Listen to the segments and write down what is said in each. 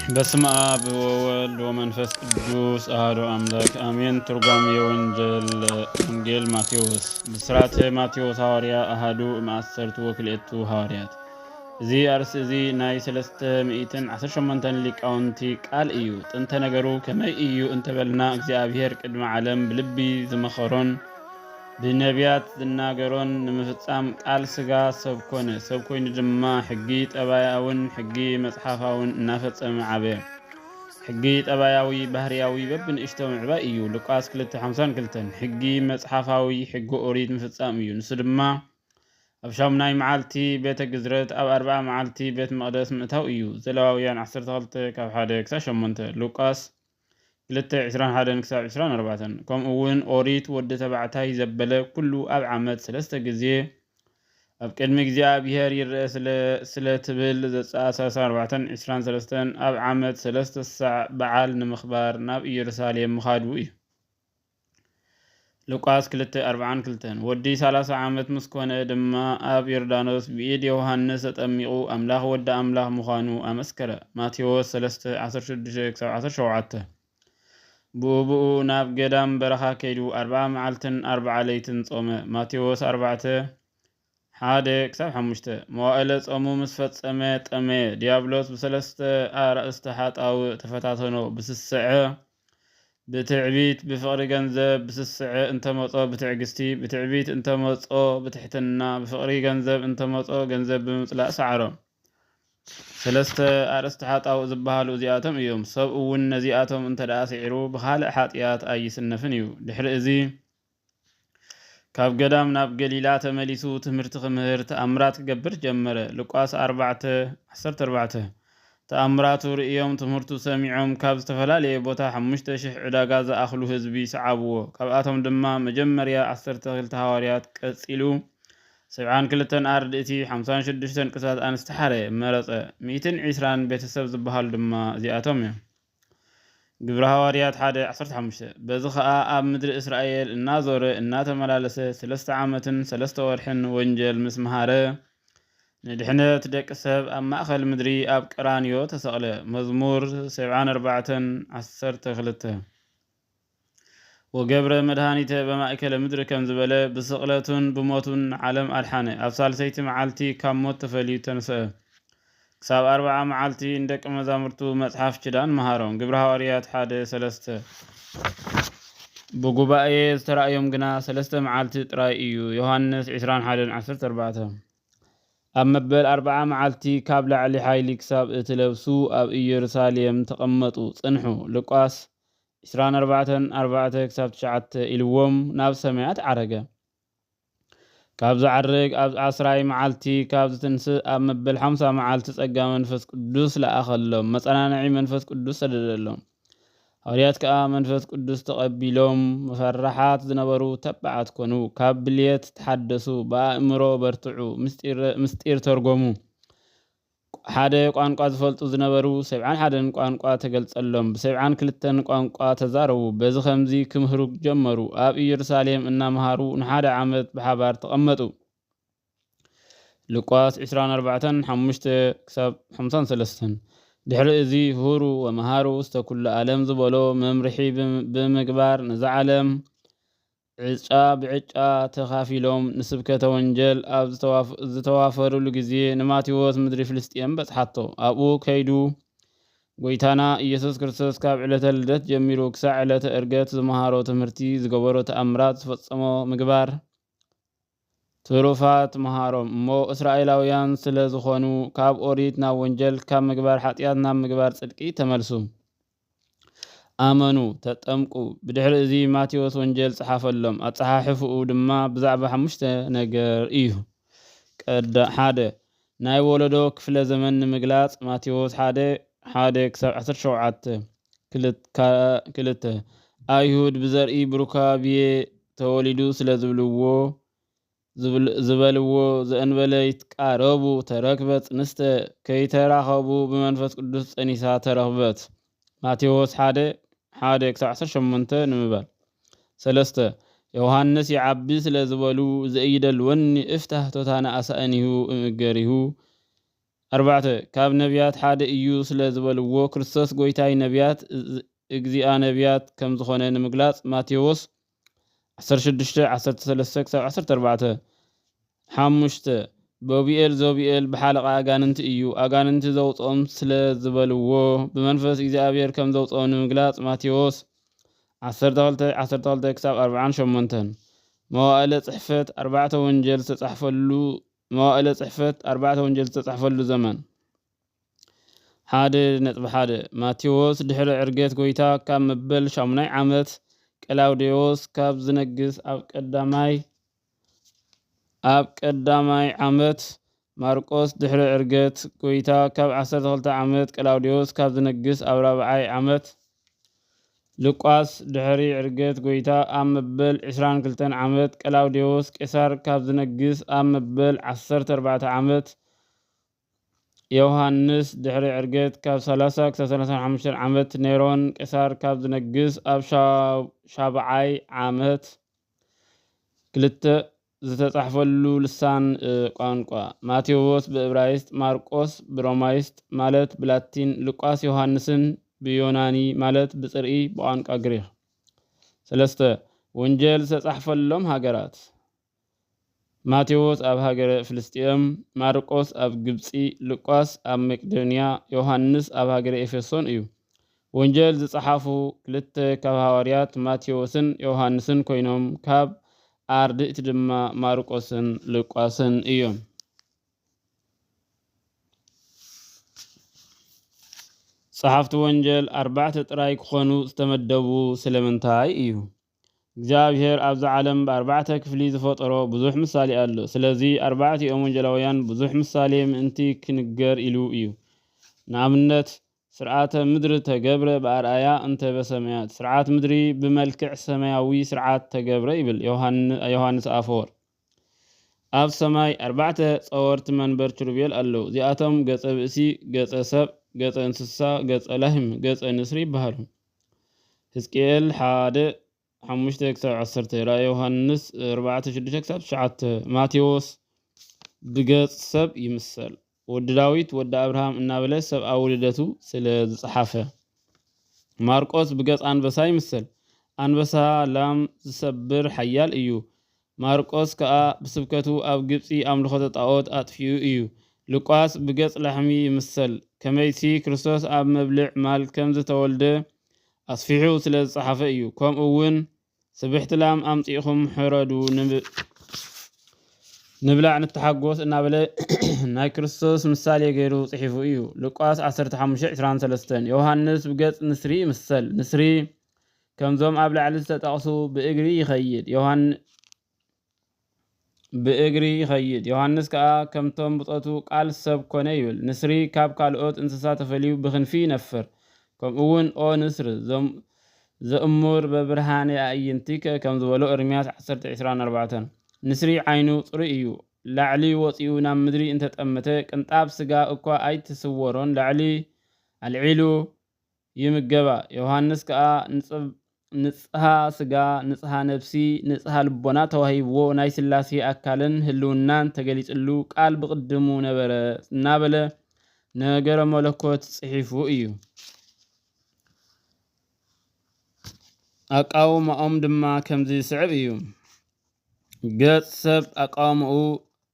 በስመ አብ ወወልድ ወመንፈስ ቅዱስ አሐዱ አምላክ አሜን። ትርጓሜ ወንጌል ማቴዎስ ብስራተ ማቴዎስ ሐዋርያ አሐዱ እምአሰርቱ ወክልኤቱ ሐዋርያት። እዚ አርሲ እዚ ናይ 318 ሊቃውንቲ ቃል እዩ። ጥንተ ነገሩ ከመይ እዩ እንተበልና እግዚአብሔር ቅድመ ዓለም ብልቢ ዝመኸሮን ብነቢያት ዝናገሮን ንምፍጻም ቃል ስጋ ሰብ ኮነ። ሰብ ኮይኑ ድማ ሕጊ ጠባያውን ሕጊ መጽሓፋውን እናፈጸመ ዓበየ። ሕጊ ጠባያዊ ባህርያዊ በብንእሽቶ ምዕባይ እዩ። ሉቃስ 2:52 ሕጊ መጽሓፋዊ ሕጊ ኦሪት ምፍጻም እዩ። ንሱ ድማ ኣብ 8 መዓልቲ ቤተ ግዝረት ኣብ 40 መዓልቲ ቤት መቕደስ ምእታው እዩ። ዘለዋውያን 12:1-8 ሉቃስ 2:21-24 ከምኡ እውን ኦሪት ወዲ ተባዕታይ ዘበለ ኩሉ ኣብ ዓመት 3 ግዜ ኣብ ቅድሚ እግዚአብሔር ይርአ ስለ ትብል ዘጸአት 34:23 ኣብ ዓመት 3 ሰዓት በዓል ንምኽባር ናብ ኢየሩሳሌም ምኻዱ እዩ። ሉቃስ 2:42 ወዲ 30 ዓመት ምስ ኮነ ድማ ኣብ ዮርዳኖስ ብኢድ ዮሐንስ ተጠሚቑ ኣምላኽ ወዲ ኣምላኽ ምዃኑ ኣመስከረ። ማቴዎስ 3:16-17 ብኡብኡ ናብ ገዳም በረኻ ከይዱ 40 መዓልትን 40 ለይትን ጾመ። ማቴዎስ 4:1-5 መዋዕለ ጾሙ ምስ ፈጸመ ጠመየ። ዲያብሎስ ብሰለስተ ኣርእስተ ሓጣውእ ተፈታተኖ። ብስስዐ ብትዕቢት ብፍቕሪ ገንዘብ ብስስዐ እንተመጾ ብትዕግስቲ ብትዕቢት እንተመጾ ብትሕትና ብፍቕሪ ገንዘብ እንተመጾ ገንዘብ ብምጽላእ ሰዓሮ። ሰለስተ ኣርእስተ ሓጣውእ ዝበሃሉ እዚኣቶም እዮም። ሰብ እውን ነዚኣቶም እንተደኣ ስዒሩ ብኻልእ ሓጢኣት ኣይስነፍን እዩ። ድሕሪ እዚ ካብ ገዳም ናብ ገሊላ ተመሊሱ ትምህርቲ ክምህር ተኣምራት ክገብር ጀመረ። ሉቃስ 4:14 ተኣምራቱ ርእዮም ትምህርቱ ሰሚዖም ካብ ዝተፈላለየ ቦታ 5,000 ዕዳጋ ዝኣኽሉ ህዝቢ ሰዓብዎ። ካብኣቶም ድማ መጀመርያ 12 ሐዋርያት ቀጺሉ 72 ኣርድእቲ 56 ቅሳት ኣንስቲ ሓረ መረፀ። 120 ቤተሰብ ዝበሃሉ ድማ እዚኣቶም እዮም። ግብረ ሐዋርያት 1:15 በዚ ከዓ ኣብ ምድሪ እስራኤል እናዞረ እናተመላለሰ 3 ዓመትን 3 ወርሕን ወንጀል ምስ መሃረ ንድሕነት ደቂ ሰብ ኣብ ማእኸል ምድሪ ኣብ ቀራንዮ ተሰቕለ። መዝሙር 74:12 ወገብረ መድኃኒተ በማእከለ ምድሪ ከም ዝበለ ብስቕለቱን ብሞቱን ዓለም ኣድሓነ። ኣብ ሳልሰይቲ መዓልቲ ካብ ሞት ተፈልዩ ተንስአ። ክሳብ 40 መዓልቲ እንደቂ መዛሙርቱ መጽሓፍ ኪዳን መሃሮም። ግብረ ሐዋርያት 1:3 ብጉባኤ ዝተራእዮም ግና 3 መዓልቲ ጥራይ እዩ። ዮሐንስ 21:14 ኣብ መበል 40 መዓልቲ ካብ ላዕሊ ሓይሊ ክሳብ እትለብሱ ኣብ ኢየሩሳሌም ተቐመጡ ጽንሑ። ሉቃስ 24:4-9 ኢልዎም ናብ ሰማያት ዓረገ። ካብ ዝዓርግ ኣብ 10 መዓልቲ ካብ ዝትንስእ ኣብ መበል 50 መዓልቲ ጸጋ መንፈስ ቅዱስ ለኣኸሎም። መጸናነዒ መንፈስ ቅዱስ ሰደደሎም። ሐዋርያት ከዓ መንፈስ ቅዱስ ተቐቢሎም መፈራሓት ዝነበሩ ተባዓት ኮኑ። ካብ ብልየት ተሓደሱ፣ ብኣእምሮ በርትዑ፣ ምስጢር ተርጎሙ። ሓደ ቋንቋ ዝፈልጡ ዝነበሩ 71 ቋንቋ ተገልጸሎም። ብ72 ቋንቋ ተዛረቡ። በዚ ከምዚ ክምህሩ ጀመሩ። ኣብ ኢየሩሳሌም እናመሃሩ ንሓደ ዓመት ብሓባር ተቐመጡ። ሉቃስ 24:5-53 ድሕሪ እዚ ሁሩ ወመሃሩ ውስተ ኩሉ ዓለም ዝበሎ መምርሒ ብምግባር ነዚ ዓለም ዕጫ ብዕጫ ተኻፊሎም ንስብከተ ወንጀል ኣብ ዝተዋፈሩሉ ጊዜ ንማቴዎስ ምድሪ ፍልስጥኤም በጽሓቶ። ኣብኡ ከይዱ ጎይታና ኢየሱስ ክርስቶስ ካብ ዕለተ ልደት ጀሚሩ ክሳብ ዕለተ ዕርገት ዝመሃሮ ትምህርቲ ዝገበሮ ተኣምራት ዝፈጸሞ ምግባር ትሩፋት መሃሮም እሞ እስራኤላውያን ስለ ዝኾኑ ካብ ኦሪት ናብ ወንጀል ካብ ምግባር ሓጢኣት ናብ ምግባር ጽድቂ ተመልሱ፣ ኣመኑ፣ ተጠምቁ። ብድሕሪ እዚ ማቴዎስ ወንጀል ጽሓፈሎም። ኣጸሓሕፍኡ ድማ ብዛዕባ 5 ነገር እዩ። 1 ናይ ወለዶ ክፍለ ዘመን ንምግላጽ ማቴዎስ 1:1-17 2 ኣይሁድ ብዘርኢ ብሩካብየ ተወሊዱ ስለ ዝበልዎ ዘእንበለ ይትቃረቡ ተረክበት ጽንስተ ከይተራኸቡ ብመንፈስ ቅዱስ ጸኒሳ ተረኽበት። ማቴዎስ 1:1-18 ንምባል 3 ዮሐንስ ይዓቢ ስለ ዝበሉ ዘእይደልወኒ እፍታህ ቶታነ ኣሳእኒሁ እምገሪሁ 4 ካብ ነቢያት ሓደ እዩ ስለ ዝበልዎ ክርስቶስ ጎይታይ ነቢያት እግዚአ ነቢያት ከም ዝኾነ ንምግላጽ ማቴዎስ 16:13-14 5 በቢኤል ዞቢኤል በሓለቃ አጋንንት እዩ አጋንንት ዘውጾም ስለ ዝበልዎ ብመንፈስ እግዚአብሔር ከም ዘውጾም ንምግላጽ ማቴዎስ 12:12-48 መዋዕለ ጽሕፈት 4 ወንጀል ዝተጻሕፈሉ ዘመን 1.1 ማቴዎስ ድሕሪ ዕርገት ጎይታ ካብ መበል 8 ዓመት ቀላውዴዎስ ካብ ዝነግስ ኣብ ቀዳማይ ዓመት ማርቆስ ድሕሪ ዕርገት ጎይታ ካብ 12 ዓመት ቀላውዴዎስ ካብ ዝነግስ ኣብ 4ይ ዓመት ሉቃስ ድሕሪ ዕርገት ጎይታ ኣብ መበል 22 ዓመት ቀላውዴዎስ ቄሳር ካብ ዝነግስ ኣብ መበል 14 ዓመት ዮሐንስ ድሕሪ ዕርገት ካብ 30-35 ዓመት ኔሮን ቄሳር ካብ ዝነግስ ኣብ 7ይ ዓመት ክልተ ዝተጻሕፈሉ ልሳን ቋንቋ ማቴዎስ ብዕብራይስጥ ማርቆስ ብሮማይስጥ ማለት ብላቲን ሉቃስ ዮሐንስን ብዮናኒ ማለት ብጽርኢ በቋንቋ ግሪክ 3 ወንጀል ዝተጻሕፈሎም ሃገራት ማቴዎስ ኣብ ሃገረ ፍልስጥኤም ማርቆስ ኣብ ግብጺ ሉቃስ ኣብ መቄዶንያ ዮሐንስ ኣብ ሃገረ ኤፌሶን እዩ ወንጀል ዝጸሓፉ ክልተ ካብ ሐዋርያት ማቴዎስን ዮሐንስን ኮይኖም ካብ አርድእት ድማ ማርቆስን ሉቃስን እዮም ጸሓፍቲ ወንጀል 4 ጥራይ ክኾኑ ዝተመደቡ ስለምንታይ እዩ እግዚአብሔር ኣብዚ ዓለም ብ4 ክፍሊ ዝፈጠሮ ብዙሕ ምሳሌ ኣሎ ስለዚ 4ቲኦም ወንጀላውያን ብዙሕ ምሳሌ ምእንቲ ክንገር ኢሉ እዩ ንኣብነት ስርዓተ ምድሪ ተገብረ በአርአያ እንተ በሰማያት ስርዓት ምድሪ ብመልክዕ ሰማያዊ ስርዓት ተገብረ ይብል ዮሐንስ አፈወርቅ ኣብ ሰማይ 4 ጸወርቲ መንበር ኪሩቤል ኣለዉ እዚኣቶም ገጸ ብእሲ ገጸ ሰብ ገጸ እንስሳ ገጸ ላህም ገጸ ንስሪ ይበሃሉ ሕዝቅኤል 1:5-10 ራእየ ዮሐንስ 4:6-9 ማቴዎስ ብገጽ ሰብ ይምሰል ወዲ ዳዊት ወዲ አብርሃም እናበለ ሰብኣዊ ልደቱ ስለ ዝጸሓፈ ማርቆስ ብገጽ አንበሳ ይምሰል አንበሳ ላም ዝሰብር ሓያል እዩ ማርቆስ ከኣ ብስብከቱ ኣብ ግብጺ ኣምልኾተ ጣዖት ኣጥፊኡ እዩ ሉቃስ ብገጽ ላሕሚ ይምሰል ከመይሲ ክርስቶስ ኣብ መብልዕ ማል ከም ዝተወልደ ኣስፊሑ ስለ ዝጸሓፈ እዩ ከምኡ እውን ስብሕቲ ላም ኣምጺኢኹም ሕረዱ ንብላዕ ንተሓጎስ እናበለ ናይ ክርስቶስ ምሳሌ ገይሩ ጽሒፉ እዩ ሉቃስ 15:23 ዮሐንስ ብገጽ ንስሪ ይምሰል ንስሪ ከምዞም ኣብ ላዕሊ ዝተጠቕሱ ብእግሪ ይኸይድ ዮሐንስ ከዓ ከምቶም ብጾቱ ቃል ሰብ ኮነ ይብል ንስሪ ካብ ካልኦት እንስሳ ተፈልዩ ብክንፊ ይነፍር ከምኡውን ኦ ንስር ዘእሙር በብርሃን ኣዕይንቲከ ከም ዝበሎ ኤርምያስ 10:24 ንስሪ ዓይኑ ጽሩይ እዩ ላዕሊ ወፂኡ ናብ ምድሪ እንተጠመተ ቅንጣብ ስጋ እኳ ኣይትስወሮን ላዕሊ አልዒሉ ይምገባ ዮሐንስ ከዓ ንጽሃ ስጋ ንጽሃ ነፍሲ ንጽሃ ልቦና ተዋሂብዎ ናይ ስላሴ አካልን ህልውናን ተገሊጽሉ ቃል ብቅድሙ ነበረ እናበለ ነገረ መለኮት ጽሒፉ እዩ አቃውማኦም ድማ ከምዚ ስዕብ እዩ ገጽ ሰብ አቃውምኡ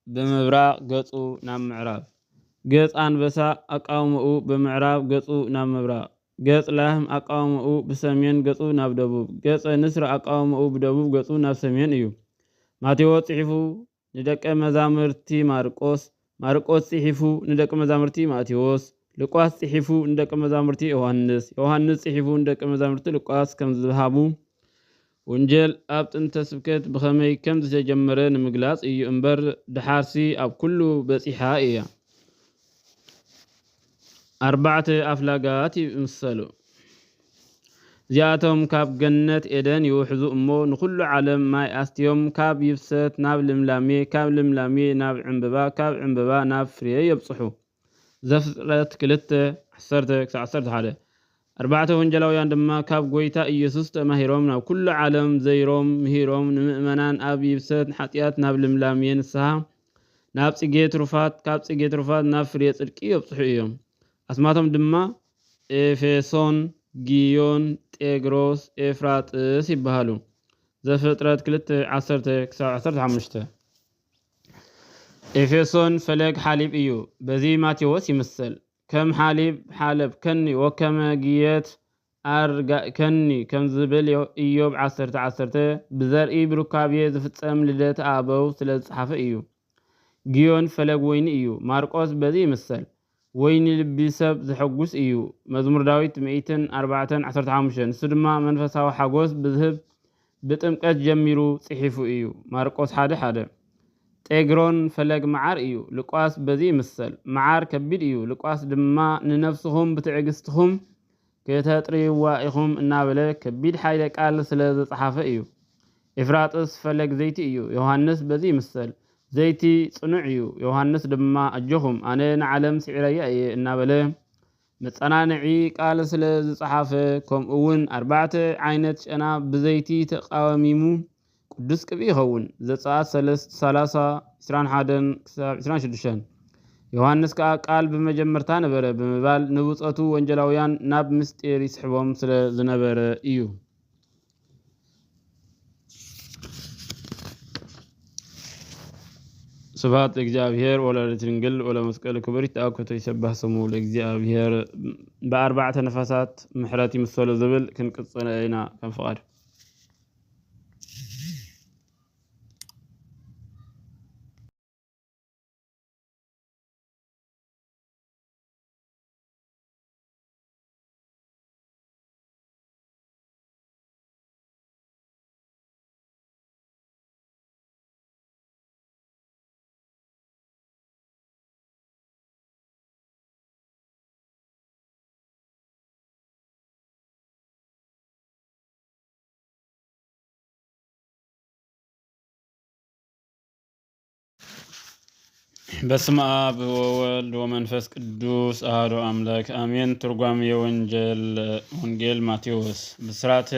ብምብራቅ ገጹ ናብ ምዕራብ ገጽ አንበሳ አቃውምኡ ብምዕራብ ገጹ ናብ ምብራቅ ገጽ ላህም አቃውምኡ ብሰሜን ገጹ ናብ ደቡብ ገጽ ንስር አቃውምኡ ብደቡብ ገጹ ናብ ሰሜን እዩ ማቴዎስ ጽሒፉ ንደቀ መዛሙርቲ ማርቆስ ጽሒፉ ንደቀ መዛሙርቲ ማቴዎስ ሉቃስ ጽሒፉ ንደቀ መዛሙርቲ ዮሐንስ ጽሒፉ ንደቀ መዛሙርቲ ሉቃስ ከም ዝሃቡ ወንጀል ኣብ ጥንተ ስብከት ብኸመይ ከም ዝተጀመረ ንምግላጽ እዩ እምበር ድሓርሲ ኣብ ኩሉ በጺሓ እያ 4 ኣፍላጋት ይምሰሉ እዚኣቶም ካብ ገነት ኤደን ይውሕዙ እሞ ንኩሉ ዓለም ማይ ኣስትዮም ካብ ይብሰት ናብ ልምላሜ ካብ ልምላሜ ናብ ዕንበባ ካብ ዕንበባ ናብ ፍሬ የብጽሑ ዘፍጥረት 2:10-11 4 ወንጀላውያን ድማ ካብ ጎይታ ኢየሱስ ተማሂሮም ናብ ኩሉ ዓለም ዘይሮም ምሂሮም ንምእመናን ኣብ ይብሰት ሓጢአት ናብ ልምላሜ ንስሐ ናብ ጽጌ ትሩፋት ካብ ጽጌ ትሩፋት ናብ ፍሬ ጽድቂ ይብጽሑ እዮም ኣስማቶም ድማ ኤፌሶን ጊዮን ጤግሮስ ኤፍራጥስ ይበሃሉ ዘፍጥረት 2:10-15 ኤፌሶን ፈለግ ሓሊብ እዩ በዚ ማቴዎስ ይምሰል ከም ሓሊብ ሓለብ ከኒ ወከመ ግየት ከኒ ከም ዝብል ኢዮብ 10:10 ብዘርኢ ብሩካብየ ዝፍጸም ልደት ኣበው ስለ ዝጸሓፈ እዩ ጊዮን ፈለግ ወይኒ እዩ ማርቆስ በዚ ይምሰል ወይኒ ልቢ ሰብ ዝሐጉስ እዩ መዝሙር ዳዊት 104:15 ንሱ ድማ መንፈሳዊ ሓጎስ ብዝህብ ብጥምቀት ጀሚሩ ጽሒፉ እዩ ማርቆስ 1:1 ጤግሮን ፈለግ መዓር እዩ ልቋስ በዚ ይምሰል መዓር ከቢድ እዩ ልቋስ ድማ ንነፍስኹም ብትዕግስትኹም ከተጥሪዋ ኢኹም እናበለ ከቢድ ሓይለ ቃል ስለ ዝጸሓፈ እዩ ኤፍራጥስ ፈለግ ዘይቲ እዩ ዮሐንስ በዚ ይምሰል ዘይቲ ጽኑዕ እዩ ዮሐንስ ድማ ኣጆኹም ኣነ ንዓለም ስዒረያ እየ እናበለ መጸናንዒ ቃል ስለ ዝጸሓፈ ከምኡውን 4 ዓይነት ጨና ብዘይቲ ተቃወሚሙ ቅዱስ ቅቢ ይኸውን ዘጸአት 30:21-26 ዮሐንስ ከዓ ቃል በመጀመርታ ነበረ በመባል ንብጸቱ ወንጀላውያን ናብ ምስጢር ይስሕቦም ስለ ዝነበረ እዩ ስብሐት ለእግዚአብሔር ወለወላዲቱ ድንግል ወለመስቀሉ ክቡር ይትአከቶ ይሰብሐ ስሙ ለእግዚአብሔር በአርባዕተ ነፋሳት ምሕረት ይምሰሉ ዝብል ክንቅጽል ኢና ከም ፍቃድ በስመ አብ ወወልድ ወመንፈስ ቅዱስ አሐዱ አምላክ አሜን። ትርጓሜ ወንጌል ማቴዎስ ብስራተ